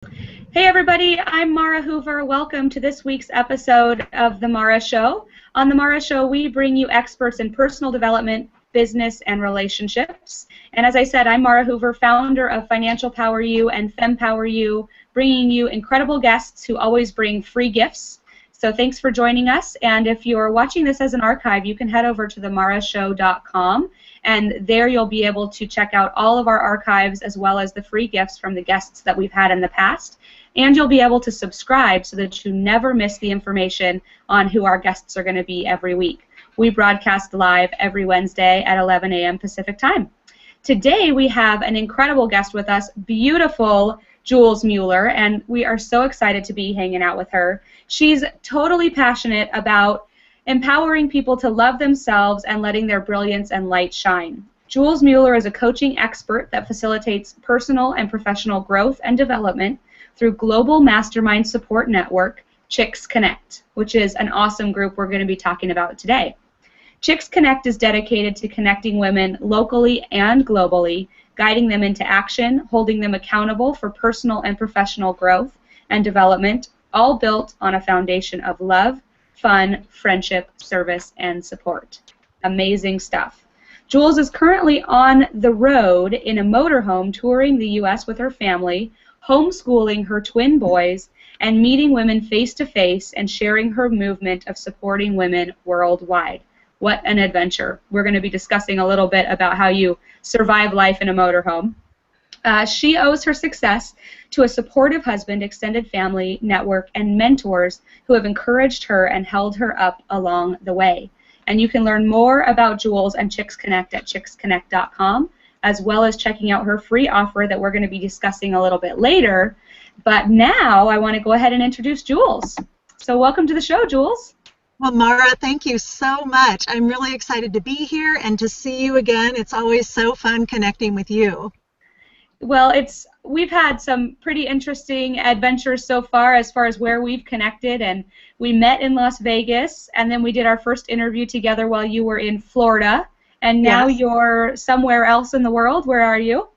Hey everybody, I'm Mara Hoover. Welcome to this week's episode of The Mara Show. On The Mara Show, we bring you experts in personal development, business, and relationships. And as I said, I'm Mara Hoover, founder of Financial Power You and FemPower You, bringing you incredible guests who always bring free gifts. So thanks for joining us. And if you're watching this as an archive, you can head over to themarashow.com. And there you'll be able to check out all of our archives as well as the free gifts from the guests that we've had in the past. And you'll be able to subscribe so that you never miss the information on who our guests are going to be every week. We broadcast live every Wednesday at 11 a.m. Pacific time. Today we have an incredible guest with us, beautiful Jules Muller, and we are so excited to be hanging out with her. She's totally passionate about empowering people to love themselves and letting their brilliance and light shine. Jules Muller is a coaching expert that facilitates personal and professional growth and development through Global Mastermind Support Network, Chicks Connect, which is an awesome group we're going to be talking about today. Chicks Connect is dedicated to connecting women locally and globally, guiding them into action, holding them accountable for personal and professional growth and development, all built on a foundation of love, fun, friendship, service, and support. Amazing stuff. Jules is currently on the road in a motorhome touring the U.S. with her family, homeschooling her twin boys, and meeting women face-to-face and sharing her movement of supporting women worldwide. What an adventure. We're going to be discussing a little bit about how you survive life in a motorhome. She owes her success to a supportive husband, extended family, network, and mentors who have encouraged her and held her up along the way. And you can learn more about Jules and Chicks Connect at chicksconnect.com, as well as checking out her free offer that we're going to be discussing a little bit later. But now I want to go ahead and introduce Jules. So welcome to the show, Jules. Well, Mara, thank you so much. I'm really excited to be here and to see you again. It's always so fun connecting with you. Well, we've had some pretty interesting adventures so far as where we've connected, and we met in Las Vegas, and then we did our first interview together while you were in Florida, and now Yes. You're somewhere else in the world. Where are you?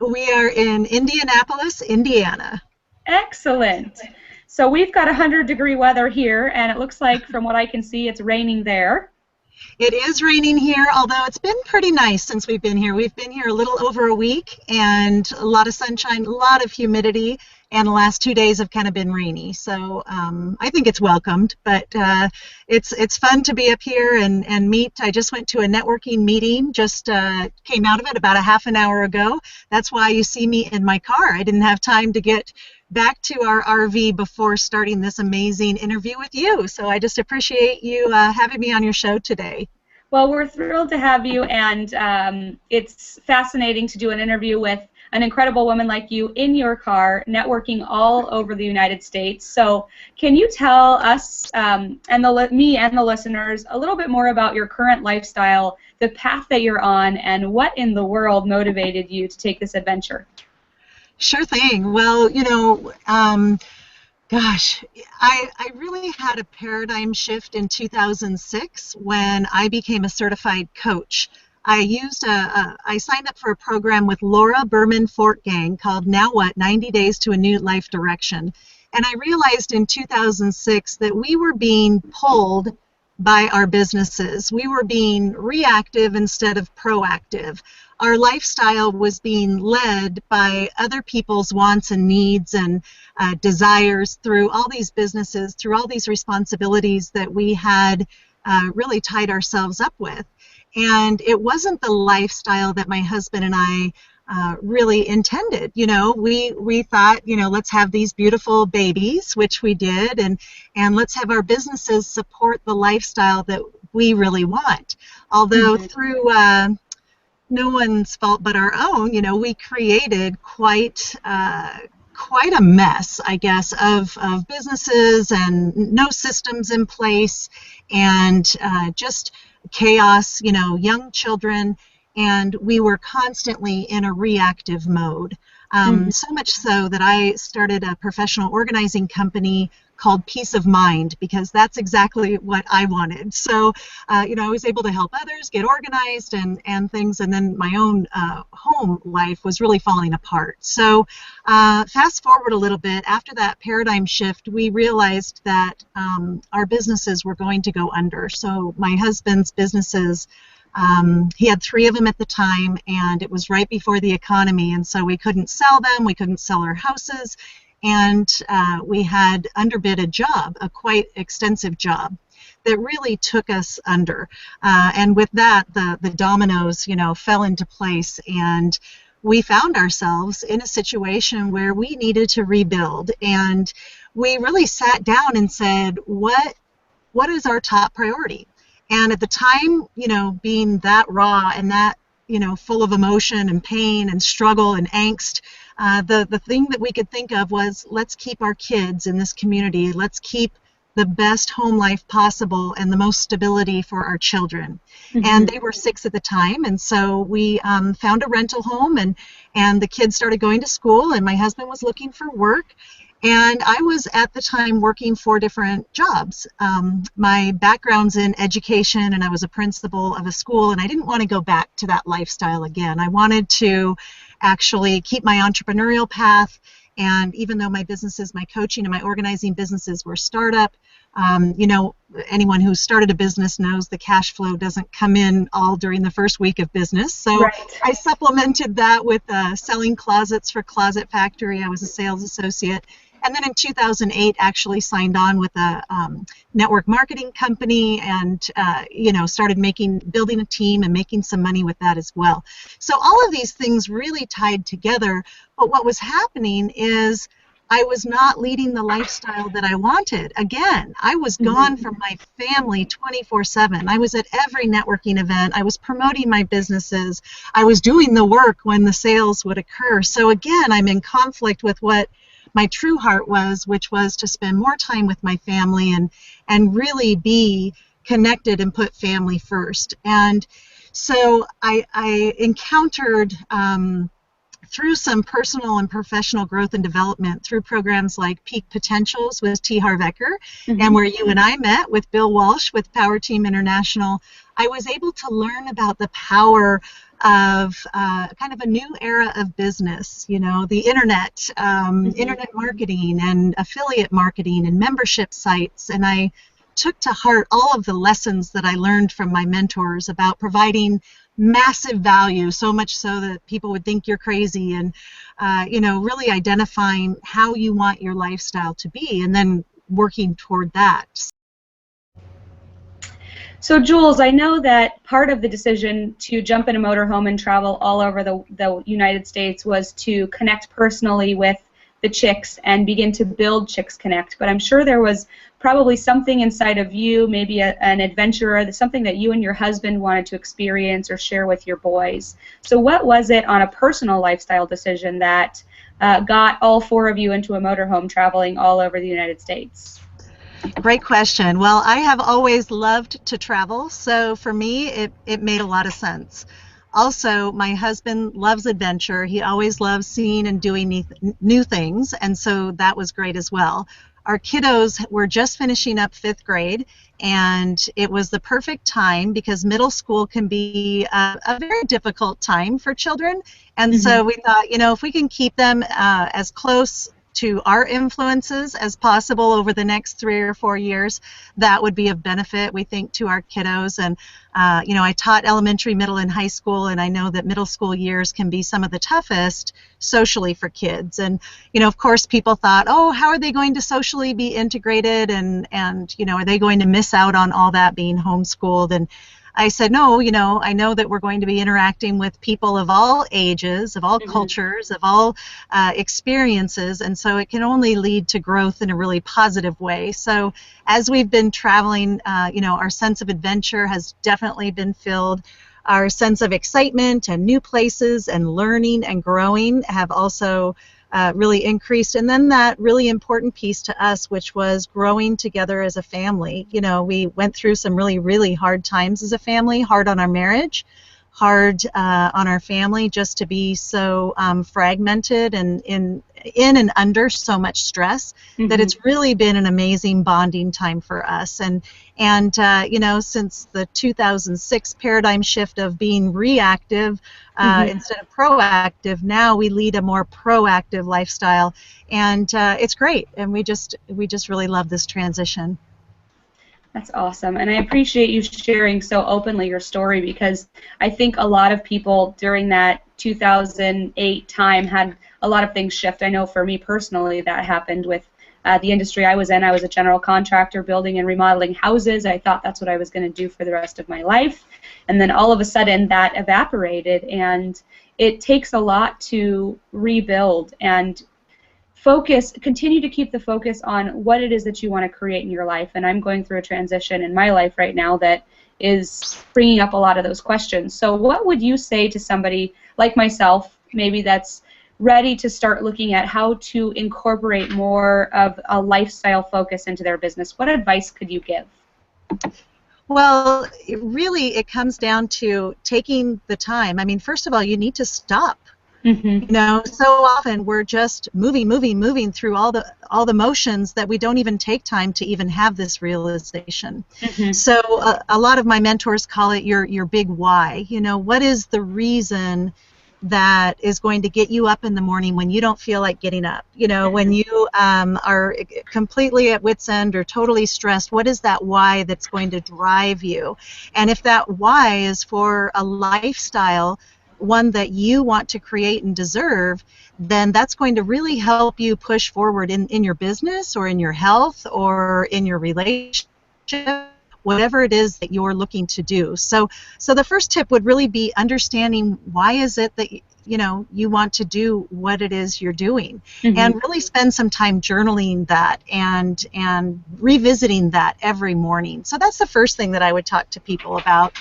We are in Indianapolis, Indiana. Excellent. So we've got 100-degree weather here, and it looks like, from what I can see, it's raining there. It is raining here, although it's been pretty nice since we've been here. We've been here a little over a week, and a lot of sunshine, a lot of humidity, and the last 2 days have kind of been rainy. So I think it's welcomed, but it's fun to be up here and meet. I just went to a networking meeting, just came out of it about a half an hour ago. That's why you see me in my car. I didn't have time to get back to our RV before starting this amazing interview with you. So I just appreciate you having me on your show today. Well, we're thrilled to have you, and it's fascinating to do an interview with an incredible woman like you in your car, networking all over the United States. So can you tell us, me and the listeners, a little bit more about your current lifestyle, the path that you're on, and what in the world motivated you to take this adventure? Sure thing. Well, gosh, I really had a paradigm shift in 2006 when I became a certified coach. I signed up for a program with Laura Berman Fortgang called Now What? 90 Days to a New Life Direction. And I realized in 2006 that we were being pulled by our businesses. We were being reactive instead of proactive. Our lifestyle was being led by other people's wants and needs and desires through all these businesses, through all these responsibilities that we had really tied ourselves up with. And it wasn't the lifestyle that my husband and I really intended. We thought, let's have these beautiful babies, which we did, and let's have our businesses support the lifestyle that we really want. Although through no one's fault but our own, we created quite a mess, I guess, of businesses and no systems in place, and just chaos, young children, and we were constantly in a reactive mode. So much so that I started a professional organizing company called Peace of Mind, because that's exactly what I wanted. So, I was able to help others get organized and things, and then my own home life was really falling apart. So, fast forward a little bit, after that paradigm shift, we realized that our businesses were going to go under. So my husband's businesses, he had 3 of them at the time, and it was right before the economy, and so we couldn't sell them, we couldn't sell our houses, and we had underbid a job, a quite extensive job that really took us under. And with that, the dominoes, fell into place, and we found ourselves in a situation where we needed to rebuild. And we really sat down and said, what is our top priority? And at the time, being that raw and that, full of emotion and pain and struggle and angst, the thing that we could think of was, let's keep our kids in this community. Let's keep the best home life possible and the most stability for our children. Mm-hmm. And they were 6 at the time, and so we found a rental home, and the kids started going to school, and my husband was looking for work. And I was at the time working 4 different jobs. My background's in education, and I was a principal of a school, and I didn't want to go back to that lifestyle again. I wanted to actually keep my entrepreneurial path, and even though my businesses, my coaching and my organizing businesses were startup, anyone who started a business knows the cash flow doesn't come in all during the first week of business. So right. I supplemented that with selling closets for Closet Factory. I was a sales associate. And then in 2008, actually signed on with a network marketing company, and started building a team and making some money with that as well. So all of these things really tied together. But what was happening is I was not leading the lifestyle that I wanted. Again, I was gone from my family 24/7. I was at every networking event. I was promoting my businesses. I was doing the work when the sales would occur. So again, I'm in conflict with what my true heart was, which was to spend more time with my family and really be connected and put family first. And so I encountered, through some personal and professional growth and development, through programs like Peak Potentials with T. Harv Eker, and where you and I met with Bill Walsh with Power Team International, I was able to learn about the power of kind of a new era of business, the internet, internet marketing and affiliate marketing and membership sites. And I took to heart all of the lessons that I learned from my mentors about providing massive value, so much so that people would think you're crazy, and really identifying how you want your lifestyle to be and then working toward that. So Jules, I know that part of the decision to jump in a motorhome and travel all over the United States was to connect personally with the Chicks and begin to build Chicks Connect, but I'm sure there was probably something inside of you, maybe an adventurer, something that you and your husband wanted to experience or share with your boys. So what was it on a personal lifestyle decision that got all 4 of you into a motorhome traveling all over the United States? Great question. Well, I have always loved to travel, so for me it made a lot of sense. Also, my husband loves adventure. He always loves seeing and doing new things, and so that was great as well. Our kiddos were just finishing up 5th grade, and it was the perfect time because middle school can be a very difficult time for children, and so we thought, if we can keep them as close to our influences as possible over the next 3 or 4 years, that would be of benefit, we think, to our kiddos. And I taught elementary, middle, and high school, and I know that middle school years can be some of the toughest socially for kids. And of course, people thought, oh, how are they going to socially be integrated, and are they going to miss out on all that being homeschooled? And I said, no, I know that we're going to be interacting with people of all ages, of all cultures, of all experiences, and so it can only lead to growth in a really positive way. So as we've been traveling, our sense of adventure has definitely been filled. Our sense of excitement and new places and learning and growing have also really increased. And then that really important piece to us, which was growing together as a family. We went through some really, really hard times as a family, hard on our marriage, hard on our family, just to be so fragmented and in in and under so much stress that it's really been an amazing bonding time for us. And you know, since the 2006 paradigm shift of being reactive instead of proactive, now we lead a more proactive lifestyle, and it's great. And we just really love this transition. That's awesome, and I appreciate you sharing so openly your story, because I think a lot of people during that 2008 time had a lot of things shift. I know for me personally that happened with the industry I was in. I was a general contractor building and remodeling houses. I thought that's what I was going to do for the rest of my life, and then all of a sudden that evaporated, and it takes a lot to rebuild and continue to keep the focus on what it is that you want to create in your life. And I'm going through a transition in my life right now that is bringing up a lot of those questions. So what would you say to somebody like myself, maybe that's ready to start looking at how to incorporate more of a lifestyle focus into their business? What advice could you give? Well, it comes down to taking the time. I mean, first of all, you need to stop. You know, so often we're just moving through all the motions that we don't even take time to even have this realization. So a lot of my mentors call it your big why. You know, what is the reason that is going to get you up in the morning when you don't feel like getting up? You know, when you are completely at wit's end or totally stressed, what is that why that's going to drive you? And if that why is for a lifestyle, one that you want to create and deserve, then that's going to really help you push forward in your business or in your health or in your relationship, whatever it is that you're looking to do. So the first tip would really be understanding why is it that you know you want to do what it is you're doing, and really spend some time journaling that and revisiting that every morning. So that's the first thing that I would talk to people about.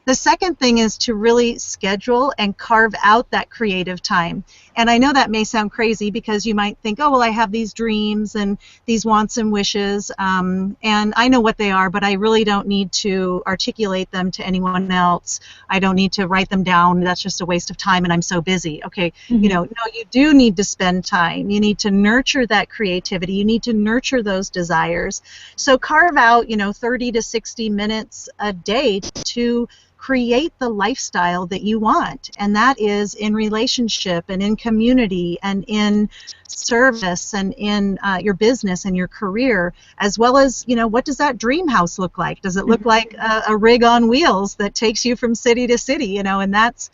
The second thing is to really schedule and carve out that creative time. And I know that may sound crazy because you might think, oh, well, I have these dreams and these wants and wishes, and I know what they are, but I really don't need to articulate them to anyone else. I don't need to write them down. That's just a waste of time, and I'm so busy. Okay, you know, no, you do need to spend time. You need to nurture that creativity. You need to nurture those desires. So carve out, you know, 30 to 60 minutes a day to create the lifestyle that you want, and that is in relationship and in community and in service and in your business and your career, as well as, you know, what does that dream house look like? Does it look like a rig on wheels that takes you from city to city? You know, and that's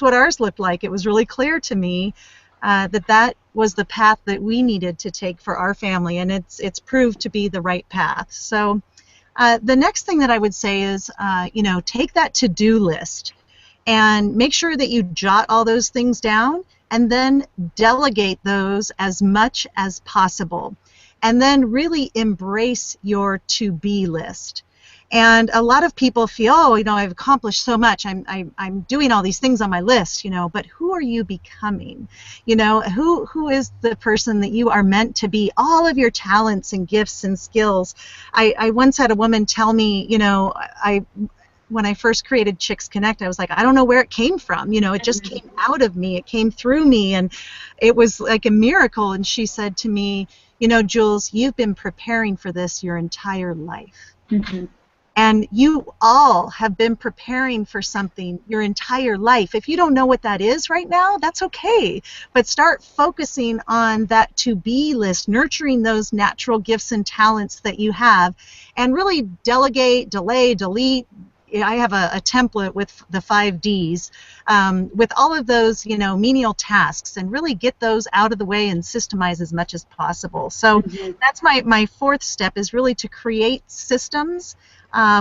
what ours looked like. It was really clear to me that was the path that we needed to take for our family, and it's proved to be the right path. So the next thing that I would say is, you know, take that to-do list and make sure that you jot all those things down, and then delegate those as much as possible. And then really embrace your to-be list. And a lot of people feel, oh, you know, I've accomplished so much. I'm doing all these things on my list, you know, but who are you becoming? You know, who is the person that you are meant to be? All of your talents and gifts and skills. I once had a woman tell me, you know, when I first created Chicks Connect, I was like, I don't know where it came from. You know, it just came out of me. It came through me, and it was like a miracle. And she said to me, you know, Jules, you've been preparing for this your entire life. And you all have been preparing for something your entire life. If you don't know what that is right now, that's okay. But start focusing on that to-be list, nurturing those natural gifts and talents that you have, and really delegate, delay, delete. I have a template with the 5 Ds, with all of those, you know, menial tasks, and really get those out of the way and systemize as much as possible. So that's my fourth step, is really to create systems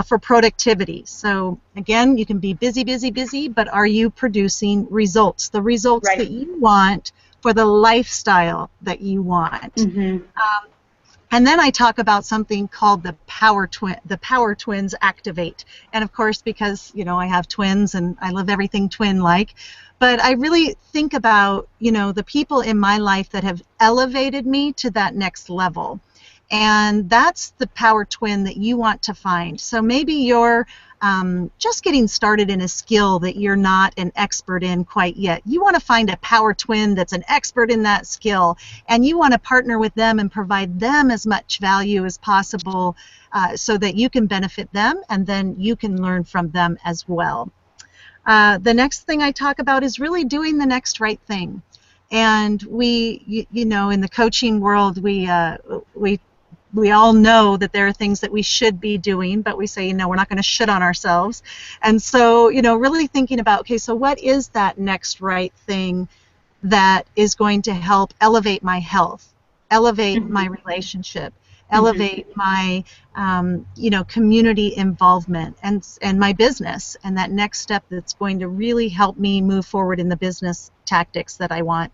for productivity. So again, you can be busy, but are you producing results? The results that you want for the lifestyle that you want. And then I talk about something called the power twins activate. And of course, because, you know, I have twins and I love everything twin-like, but I really think about, you know, the people in my life that have elevated me to that next level. And that's the power twin that you want to find. So maybe you're just getting started in a skill that you're not an expert in quite yet. You want to find a power twin that's an expert in that skill, and you want to partner with them and provide them as much value as possible so that you can benefit them and then you can learn from them as well. The next thing I talk about is really doing the next right thing. And you know, in the coaching world, we all know that there are things that we should be doing, but we say, you know, we're not going to shit on ourselves. And so, you know, really thinking about, okay, so what is that next right thing that is going to help elevate my health, elevate my relationship, elevate my, you know, community involvement and my business, and that next step that's going to really help me move forward in the business tactics that I want.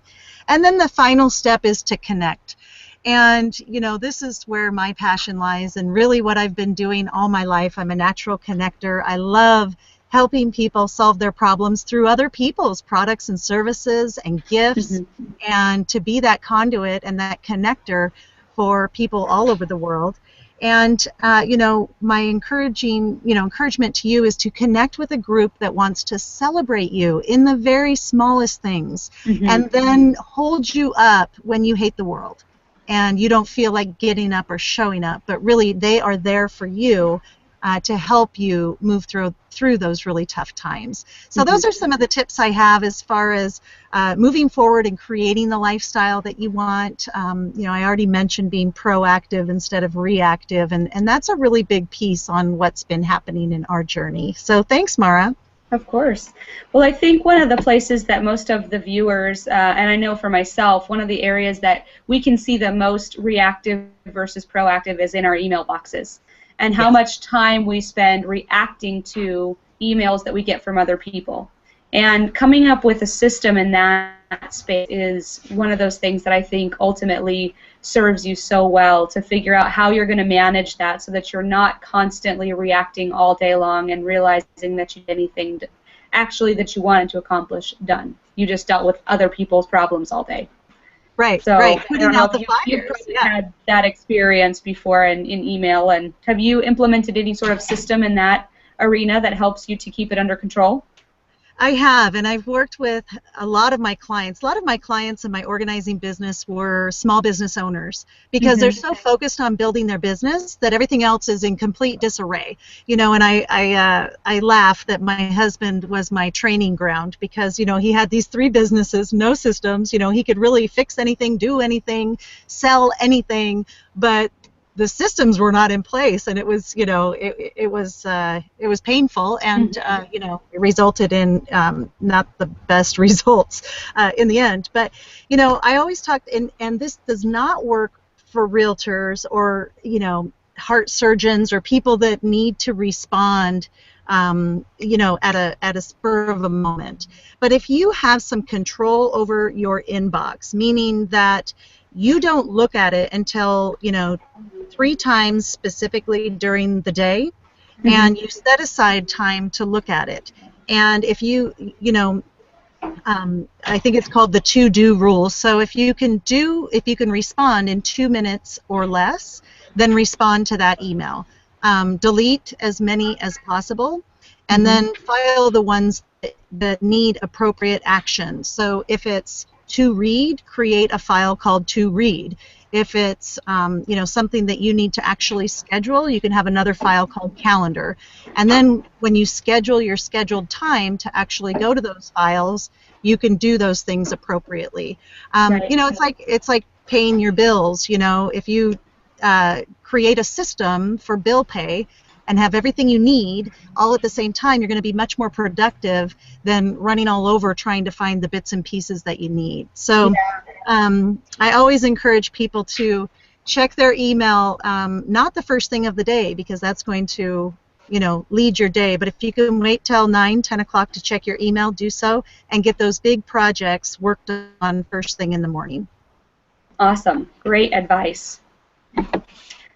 And then the final step is to connect. And, you know, this is where my passion lies and really what I've been doing all my life. I'm a natural connector. I love helping people solve their problems through other people's products and services and gifts, and to be that conduit and that connector for people all over the world. And, you know, my encouragement to you is to connect with a group that wants to celebrate you in the very smallest things and then hold you up when you hate the world and you don't feel like getting up or showing up, but really they are there for you to help you move through those really tough times. So those are some of the tips I have as far as moving forward and creating the lifestyle that you want. You know, I already mentioned being proactive instead of reactive, and that's a really big piece on what's been happening in our journey. So thanks, Mara. Of course. Well, I think one of the places that most of the viewers, and I know for myself, one of the areas that we can see the most reactive versus proactive is in our email boxes, and how much time we spend reacting to emails that we get from other people. And coming up with a system in that space is one of those things that I think ultimately serves you so well, to figure out how you're going to manage that so that you're not constantly reacting all day long and realizing that you did anything actually that you wanted to accomplish done. You just dealt with other people's problems all day. Right, so right. Putting out the fires. You've probably had that experience before in email, and have you implemented any sort of system in that arena that helps you to keep it under control? I have, and I've worked with a lot of my clients. A lot of my clients in my organizing business were small business owners because they're so focused on building their business that everything else is in complete disarray. You know, and I laugh that my husband was my training ground because, you know, he had these 3 businesses, no systems. You know, he could really fix anything, do anything, sell anything, but the systems were not in place, and it was, you know, it was painful, and you know, it resulted in not the best results in the end. But, you know, I always talk, and this does not work for realtors or, you know, heart surgeons or people that need to respond, you know, at a spur of a moment. But if you have some control over your inbox, meaning that you don't look at it until, you know, 3 times specifically during the day, and you set aside time to look at it. And if you know, I think it's called the to-do rule. So if you can respond in 2 minutes or less, then respond to that email. Delete as many as possible, and then file the ones that need appropriate action. So if it's to read, create a file called to read. If it's you know, something that you need to actually schedule, you can have another file called calendar. And then when you schedule your scheduled time to actually go to those files, you can do those things appropriately. You know, it's like paying your bills. You know, if you create a system for bill pay and have everything you need all at the same time, you're going to be much more productive than running all over trying to find the bits and pieces that you need. So I always encourage people to check their email, not the first thing of the day, because that's going to, you know, lead your day. But if you can wait till 9, 10 o'clock to check your email, do so, and get those big projects worked on first thing in the morning. Awesome. Great advice.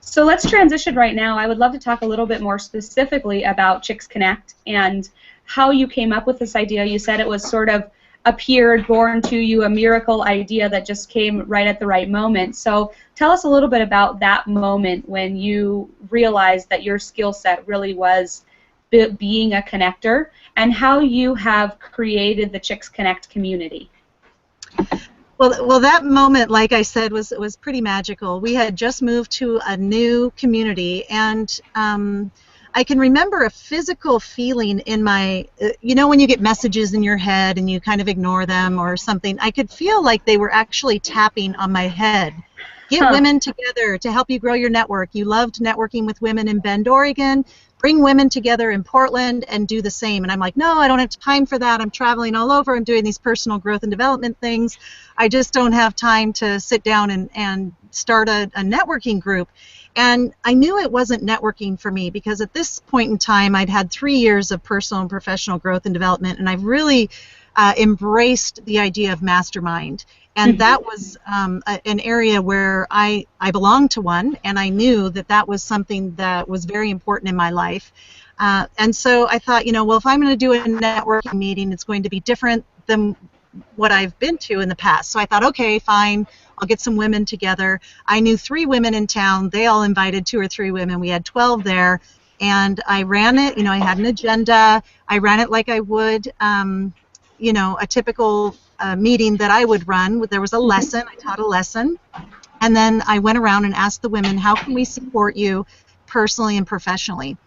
So let's transition right now. I would love to talk a little bit more specifically about Chicks Connect and how you came up with this idea. You said it was sort of appeared, born to you, a miracle idea that just came right at the right moment. So tell us a little bit about that moment when you realized that your skill set really was being a connector, and how you have created the Chicks Connect community. Well, that moment, like I said, was pretty magical. We had just moved to a new community, and I can remember a physical feeling in my, when you get messages in your head and you kind of ignore them or something, I could feel like they were actually tapping on my head. Get women together to help you grow your network. You loved networking with women in Bend, Oregon. Bring women together in Portland and do the same. And I'm like, no, I don't have time for that. I'm traveling all over. I'm doing these personal growth and development things. I just don't have time to sit down and start a networking group. And I knew it wasn't networking for me, because at this point in time, I'd had 3 years of personal and professional growth and development, and I've really embraced the idea of mastermind. And that was an area where I belonged to one, and I knew that that was something that was very important in my life. And so I thought, well, if I'm going to do a networking meeting, it's going to be different than what I've been to in the past. So I thought, okay, fine, I'll get some women together. I knew 3 women in town. They all invited 2 or 3 women. We had 12 there, and I ran it. I had an agenda. I ran it like I would, a typical meeting that I would run. There was a lesson. I taught a lesson. And then I went around and asked the women, how can we support you personally and professionally?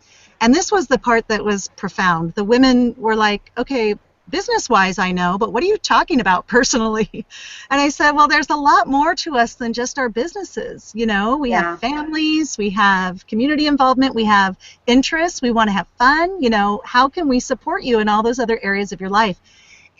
And this was the part that was profound. The women were like, okay, business-wise I know, but what are you talking about personally? And I said, well, there's a lot more to us than just our businesses. We have families, we have community involvement, we have interests, we want to have fun. How can we support you in all those other areas of your life?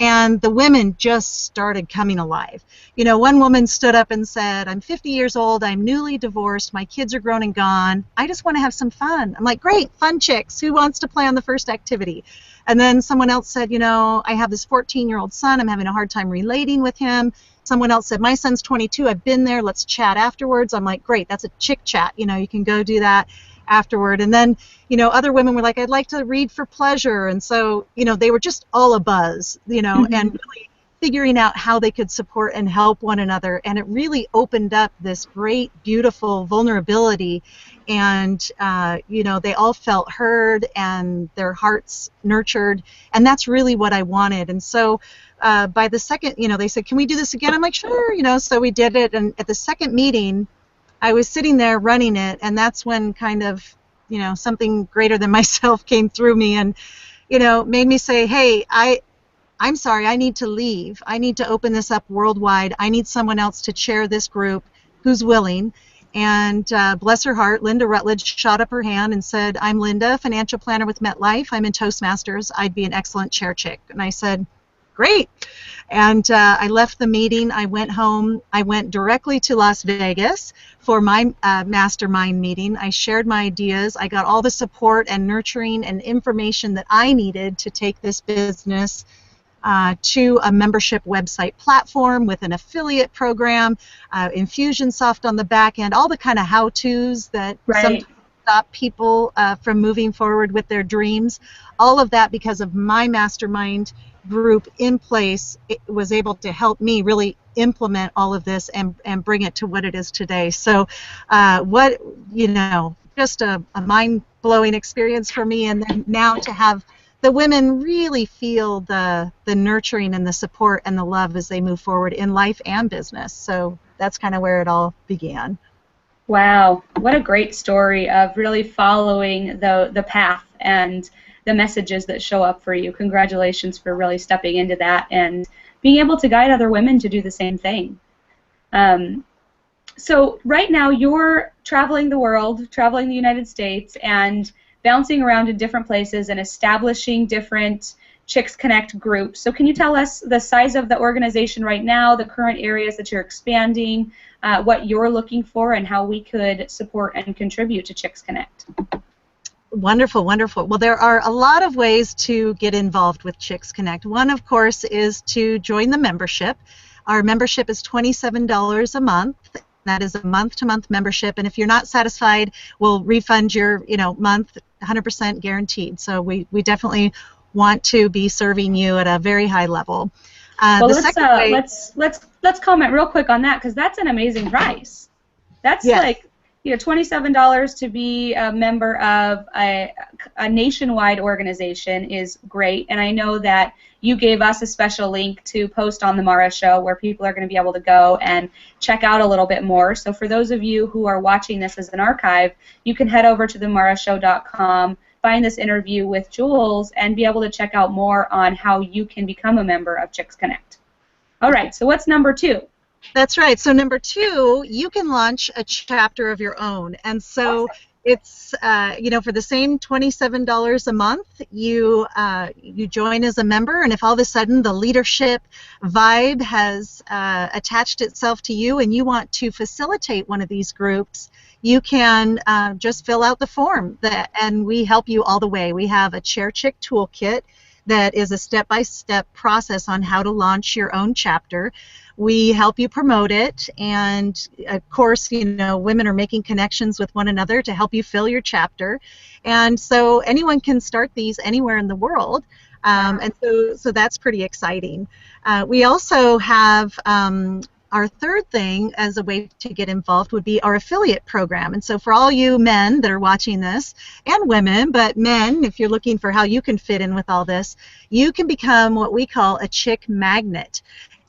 And the women just started coming alive. One woman stood up and said, I'm 50 years old, I'm newly divorced, my kids are grown and gone, I just want to have some fun. I'm like, great, fun chicks, who wants to play on the first activity? And then someone else said, I have this 14-year-old son, I'm having a hard time relating with him. Someone else said, my son's 22, I've been there, let's chat afterwards. I'm like, great, that's a chick chat, you can go do that afterward. And then, other women were like, I'd like to read for pleasure. And so, they were just all abuzz, and really figuring out how they could support and help one another. And it really opened up this great, beautiful vulnerability. And, they all felt heard and their hearts nurtured. And that's really what I wanted. And so by the second, they said, can we do this again? I'm like, sure, so we did it. And at the second meeting, I was sitting there running it, and that's when kind of, something greater than myself came through me and, made me say, hey, I'm sorry, I need to leave. I need to open this up worldwide. I need someone else to chair this group who's willing. And bless her heart, Linda Rutledge shot up her hand and said, I'm Linda, financial planner with MetLife. I'm in Toastmasters. I'd be an excellent chair chick. And I said, great. And I left the meeting. I went home. I went directly to Las Vegas for my mastermind meeting. I shared my ideas. I got all the support and nurturing and information that I needed to take this business to a membership website platform with an affiliate program, Infusionsoft on the back end, all the kind of how-tos that sometimes stop people from moving forward with their dreams. All of that because of my mastermind group in place, it was able to help me really implement all of this and bring it to what it is today. So just a mind-blowing experience for me. And then now to have the women really feel the nurturing and the support and the love as they move forward in life and business. So that's kind of where it all began. Wow, what a great story of really following the path and the messages that show up for you. Congratulations for really stepping into that and being able to guide other women to do the same thing. So right now you're traveling the world, traveling the United States, and bouncing around in different places and establishing different Chicks Connect groups. So can you tell us the size of the organization right now, the current areas that you're expanding, what you're looking for, and how we could support and contribute to Chicks Connect? Wonderful, wonderful. Well, there are a lot of ways to get involved with Chicks Connect. One, of course, is to join the membership. Our membership is $27 a month. That is a month-to-month membership, and if you're not satisfied, we'll refund your month 100% guaranteed. So we definitely want to be serving you at a very high level. Well, The let's second way, let's comment real quick on that, because that's an amazing price. That's yes. like, $27 to be a member of a nationwide organization is great, and I know that you gave us a special link to post on the Mara Show where people are going to be able to go and check out a little bit more. So for those of you who are watching this as an archive, you can head over to themarashow.com, find this interview with Jules, and be able to check out more on how you can become a member of Chicks Connect. All right, so what's number 2? That's right. So number 2, you can launch a chapter of your own. And so it's, for the same $27 a month, you join as a member, and if all of a sudden the leadership vibe has attached itself to you and you want to facilitate one of these groups, you can just fill out the form, and we help you all the way. We have a Chair Chick toolkit that is a step-by-step process on how to launch your own chapter. We help you promote it, and of course, women are making connections with one another to help you fill your chapter, and so anyone can start these anywhere in the world, and so that's pretty exciting. We also have our third thing as a way to get involved would be our affiliate program. And so for all you men that are watching this, and women, but men, if you're looking for how you can fit in with all this, you can become what we call a chick magnet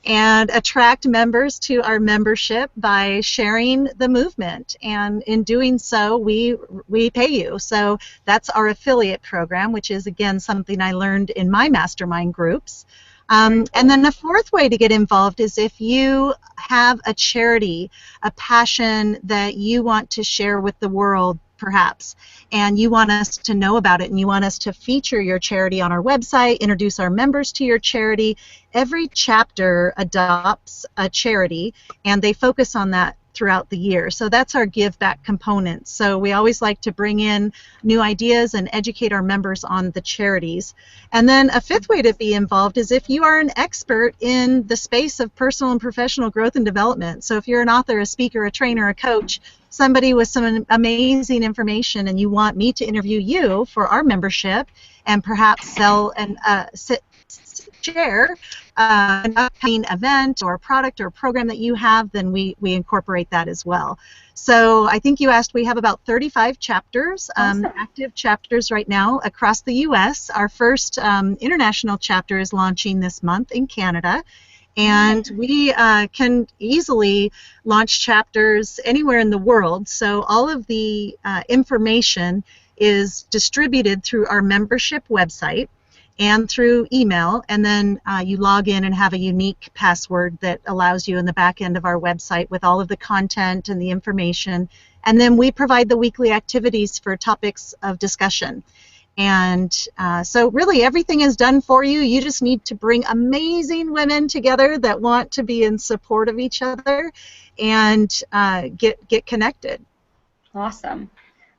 and attract members to our membership by sharing the movement. And in doing so, we pay you. So that's our affiliate program, which is, again, something I learned in my mastermind groups. And then the fourth way to get involved is if you have a charity, a passion that you want to share with the world, perhaps, and you want us to know about it, and you want us to feature your charity on our website, introduce our members to your charity. Every chapter adopts a charity, and they focus on that throughout the year. So that's our give back component. So we always like to bring in new ideas and educate our members on the charities. And then a fifth way to be involved is if you are an expert in the space of personal and professional growth and development. So if you're an author, a speaker, a trainer, a coach, somebody with some amazing information, and you want me to interview you for our membership and perhaps sell and share an upcoming event or product or program that you have, then we incorporate that as well. So I think you asked, we have about 35 chapters, active chapters right now across the U.S. Our first international chapter is launching this month in Canada. And we can easily launch chapters anywhere in the world. So all of the information is distributed through our membership website and through email, and then you log in and have a unique password that allows you in the back end of our website with all of the content and the information. And then we provide the weekly activities for topics of discussion. And so really everything is done for you. You just need to bring amazing women together that want to be in support of each other and get connected. Awesome.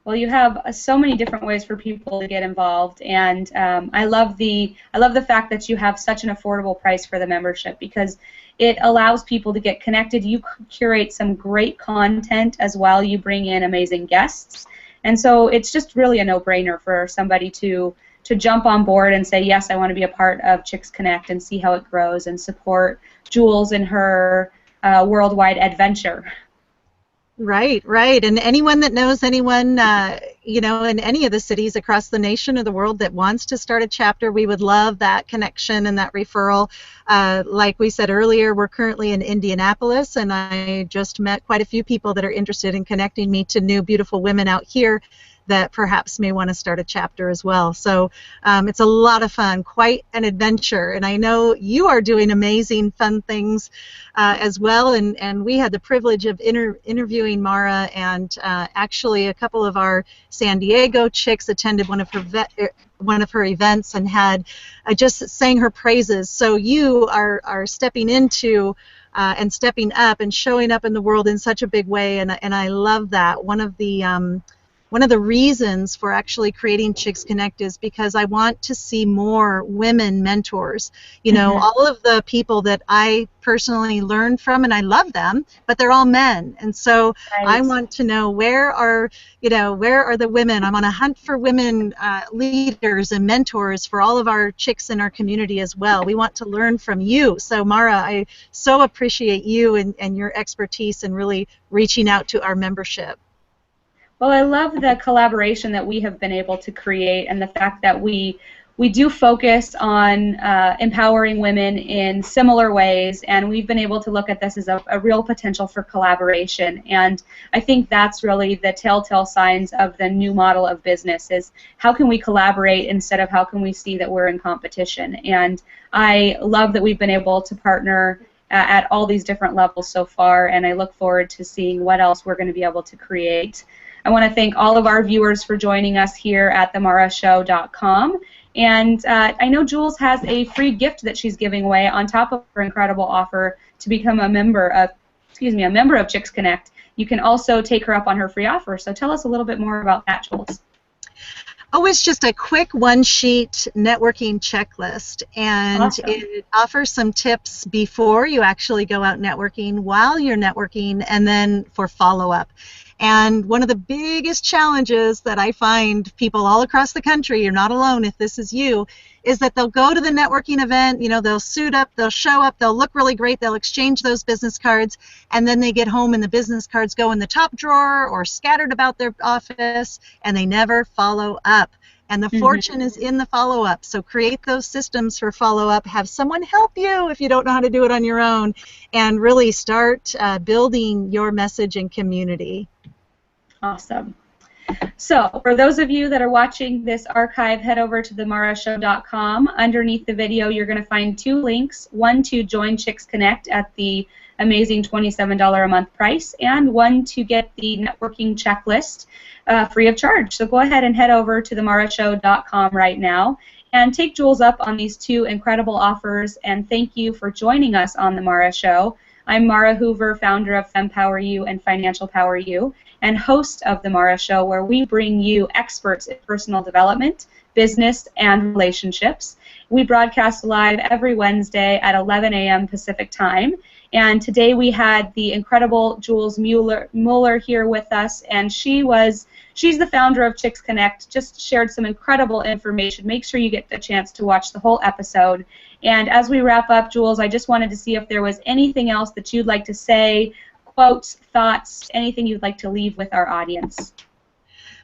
Well, you have so many different ways for people to get involved, and I love the fact that you have such an affordable price for the membership, because it allows people to get connected. You curate some great content as well. You bring in amazing guests, and so it's just really a no-brainer for somebody to jump on board and say, yes, I want to be a part of Chicks Connect and see how it grows and support Jules in her worldwide adventure. Right, right. And anyone that knows anyone, in any of the cities across the nation or the world that wants to start a chapter, we would love that connection and that referral. Like we said earlier, we're currently in Indianapolis, and I just met quite a few people that are interested in connecting me to new, beautiful women out here that perhaps may want to start a chapter as well. So it's a lot of fun, quite an adventure. And I know you are doing amazing, fun things as well. And we had the privilege of interviewing Mara, and actually a couple of our San Diego chicks attended one of her events and had just sang her praises. So you are stepping into and stepping up and showing up in the world in such a big way, and I love that. One of the one of the reasons for actually creating Chicks Connect is because I want to see more women mentors. You know, all of the people that I personally learn from, and I love them, but they're all men. And so I Right. want to know where are the women. I'm on a hunt for women leaders and mentors for all of our chicks in our community as well. We want to learn from you. So Mara, I so appreciate you and your expertise in really reaching out to our membership. Well, I love the collaboration that we have been able to create, and the fact that we do focus on empowering women in similar ways, and we've been able to look at this as a real potential for collaboration. And I think that's really the telltale signs of the new model of business, is how can we collaborate instead of how can we see that we're in competition. And I love that we've been able to partner at all these different levels so far, and I look forward to seeing what else we're going to be able to create. I want to thank all of our viewers for joining us here at themarashow.com. And I know Jules has a free gift that she's giving away on top of her incredible offer to become a member of Chicks Connect. You can also take her up on her free offer. So tell us a little bit more about that, Jules. Oh, it's just a quick one-sheet networking checklist, and Awesome. it offers some tips before you actually go out networking, while you're networking, and then for follow-up. And one of the biggest challenges that I find people all across the country, you're not alone if this is you, is that they'll go to the networking event, you know, they'll suit up, they'll show up, they'll look really great, they'll exchange those business cards, and then they get home and the business cards go in the top drawer or scattered about their office, and they never follow up. And the fortune is in the follow-up. So create those systems for follow-up. Have someone help you if you don't know how to do it on your own, and really start building your message and community. Awesome. So, for those of you that are watching this archive, head over to themarashow.com. Underneath the video, you're going to find two links, one to join Chicks Connect at the amazing $27 a month price, and one to get the networking checklist free of charge. So go ahead and head over to themarashow.com right now and take Jules up on these two incredible offers, and thank you for joining us on The Mara Show. I'm Mara Hoover, founder of FemPower You and Financial Power You, and host of The Mara Show, where we bring you experts in personal development, business, and relationships. We broadcast live every Wednesday at 11 a.m. Pacific Time, and today we had the incredible Jules Muller here with us, and she's the founder of Chicks Connect, just shared some incredible information. Make sure you get the chance to watch the whole episode. And as we wrap up, Jules, I just wanted to see if there was anything else that you'd like to say, quotes, thoughts, anything you'd like to leave with our audience.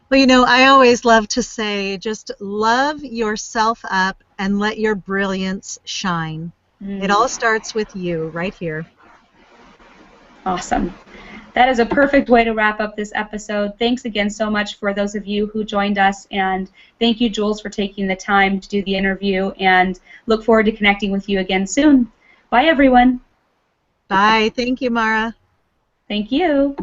Well, you know, I always love to say, just love yourself up and let your brilliance shine. It all starts with you right here. Awesome. That is a perfect way to wrap up this episode. Thanks again so much for those of you who joined us, and thank you, Jules, for taking the time to do the interview, and look forward to connecting with you again soon. Bye, everyone. Bye. Thank you, Mara. Thank you.